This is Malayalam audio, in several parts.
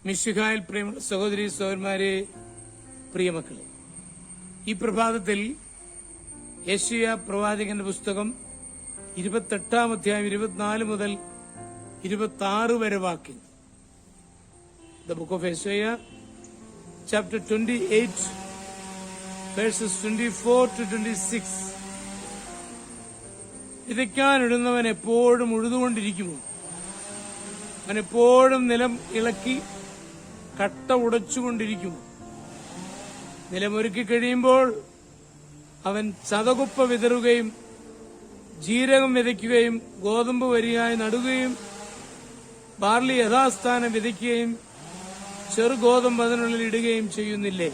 മിശിഹായിൽ പ്രിയമുള്ള സഹോദരി സഹോദരന്മാരെ, പ്രിയമക്കളെ, ഈ പ്രഭാതത്തിൽ യെശയ്യാ പ്രവാചകന്റെ പുസ്തകം 28-ാം അധ്യായം 24 മുതൽ 26 വരെ വാക്യം. The book of Isaiah, chapter 28, verses 24 to 26. വിതയ്ക്കാനിടുന്നവൻ എപ്പോഴും ഉഴുതുകൊണ്ടിരിക്കുമോ? അവൻ എപ്പോഴും നിലം ഇളക്കി കട്ട ഉടച്ചുകൊണ്ടിരിക്കുമോ? നിലമൊരുക്കി കഴിയുമ്പോൾ അവൻ ചതകുപ്പ വിതറുകയും ജീരകം വിതയ്ക്കുകയും ഗോതമ്പ് വരിയായി നടുകയും ബാർലി യഥാസ്ഥാനം വിതയ്ക്കുകയും ചെറുഗോതമ്പ് അതിനുള്ളിൽ ഇടുകയും ചെയ്യുന്നില്ലേ?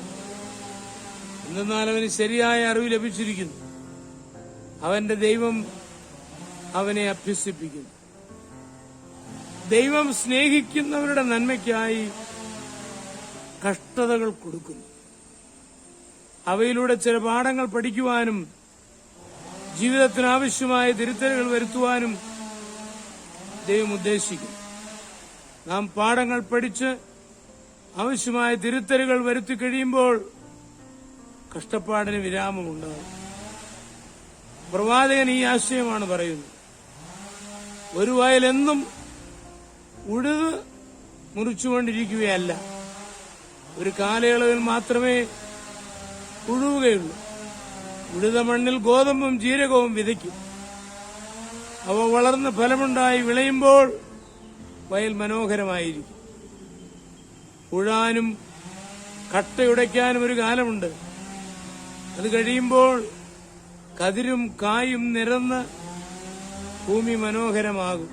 എന്നാൽ അവന് ശരിയായ അറിവ് ലഭിച്ചിരിക്കുന്നു. അവന്റെ ദൈവം അവനെ അഭ്യസിപ്പിക്കുന്നു. ദൈവം സ്നേഹിക്കുന്നവരുടെ നന്മയ്ക്കായി കഷ്ടതകൾ കൊടുക്കുന്നു. അവയിലൂടെ ചില പാഠങ്ങൾ പഠിക്കുവാനും ജീവിതത്തിനാവശ്യമായ തിരുത്തലുകൾ വരുത്തുവാനും ദൈവം ഉദ്ദേശിക്കുന്നു. നാം പാഠങ്ങൾ പഠിച്ച് ആവശ്യമായ തിരുത്തലുകൾ വരുത്തി കഴിയുമ്പോൾ കഷ്ടപ്പാടിന് വിരാമമുണ്ടാകും. പ്രവാചകൻ ഈ ആശയമാണ് പറയുന്നത്. ഒരു വയലെന്നും ഉഴുത് മുറിച്ചുകൊണ്ടിരിക്കുകയല്ല, ഒരു കാലയളവിൽ മാത്രമേ ഉഴുവുകയുള്ളൂ. ഉഴുത മണ്ണിൽ ഗോതമ്പും ജീരകവും വിതയ്ക്കും. അവ വളർന്ന് ഫലമുണ്ടായി വിളയുമ്പോൾ വയൽ മനോഹരമായിരിക്കും. ഉഴാനും കട്ടയുടയ്ക്കാനും ഒരു കാലമുണ്ട്. അത് കഴിയുമ്പോൾ കതിരും കായും നിരന്ന് ഭൂമി മനോഹരമാകും.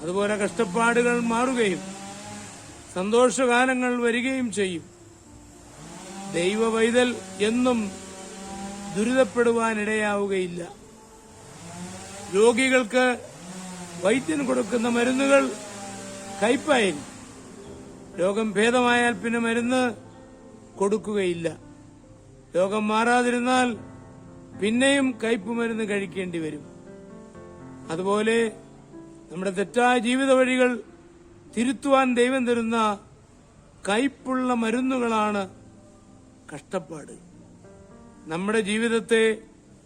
അതുപോലെ കഷ്ടപ്പാടുകൾ മാറുകയും സന്തോഷകാലങ്ങൾ വരികയും ചെയ്യും. ദൈവവൈതൽ എന്നും ദുരിതപ്പെടുവാനിടയാവുകയില്ല. രോഗികൾക്ക് വൈദ്യന് കൊടുക്കുന്ന മരുന്നുകൾ കയ്പായിരിക്കും. രോഗം ഭേദമായാൽ പിന്നെ മരുന്ന് കൊടുക്കുകയില്ല. രോഗം മാറാതിരുന്നാൽ പിന്നെയും കയ്പ് മരുന്ന് കഴിക്കേണ്ടി വരും. അതുപോലെ നമ്മുടെ തെറ്റായ ജീവിത വഴികൾ തിരുത്തുവാൻ ദൈവം തരുന്ന കയ്പുള്ള മരുന്നുകളാണ് കഷ്ടപ്പാട്. നമ്മുടെ ജീവിതത്തെ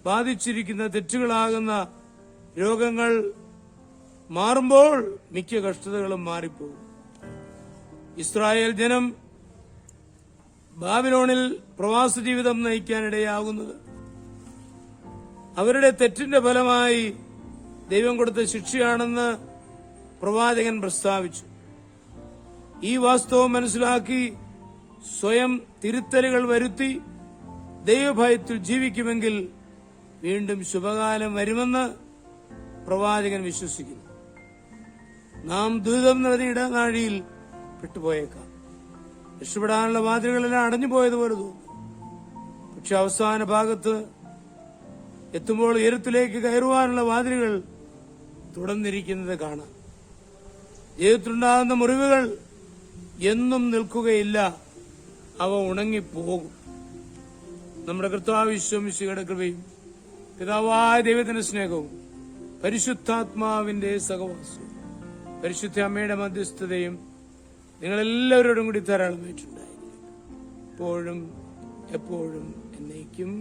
ബാധിച്ചിരിക്കുന്ന തെറ്റുകളാകുന്ന രോഗങ്ങൾ മാറുമ്പോൾ മിക്ക കഷ്ടതകളും മാറിപ്പോകും. ഇസ്രായേൽ ജനം ബാബിലോണിൽ പ്രവാസ ജീവിതം നയിക്കാനിടയാകുന്നത് അവരുടെ തെറ്റിന്റെ ഫലമായി ദൈവം കൊടുത്ത ശിക്ഷയാണെന്ന് പ്രവാചകൻ പ്രസ്താവിച്ചു. ഈ വാസ്തവം മനസ്സിലാക്കി സ്വയം തിരുത്തലുകൾ വരുത്തി ദൈവഭയത്തിൽ ജീവിക്കുമെങ്കിൽ വീണ്ടും ശുഭകാലം വരുമെന്ന് പ്രവാചകൻ വിശ്വസിക്കുന്നു. നാം ദുരിതം നിറഞ്ഞ ഇടനാഴിയിൽ പെട്ടുപോയേക്കാം. രക്ഷപ്പെടാനുള്ള വാതിലുകളെല്ലാം അടഞ്ഞുപോയതുപോലെ തോന്നും. പക്ഷെ അവസാന ഭാഗത്ത് എത്തുമ്പോൾ ഉയരത്തിലേക്ക് കയറുവാനുള്ള വാതിലുകൾ തുറന്നിരിക്കുന്നത് കാണാം. ജീവിതത്തിലുണ്ടാകുന്ന മുറിവുകൾ എന്നും നിൽക്കുകയില്ല, അവ ഉണങ്ങിപ്പോകും. നമ്മുടെ കർത്താവ് യേശു മിശിഹായുടെ കൃപയും പിതാവായ ദൈവത്തിന്റെ സ്നേഹവും പരിശുദ്ധാത്മാവിന്റെ സഹവാസവും പരിശുദ്ധ അമ്മയുടെ മധ്യസ്ഥതയും നിങ്ങളെല്ലാവരോടും കൂടി ധാരാളമായിട്ടുണ്ടായിരിക്കും, എപ്പോഴും എപ്പോഴും എന്നേക്കും.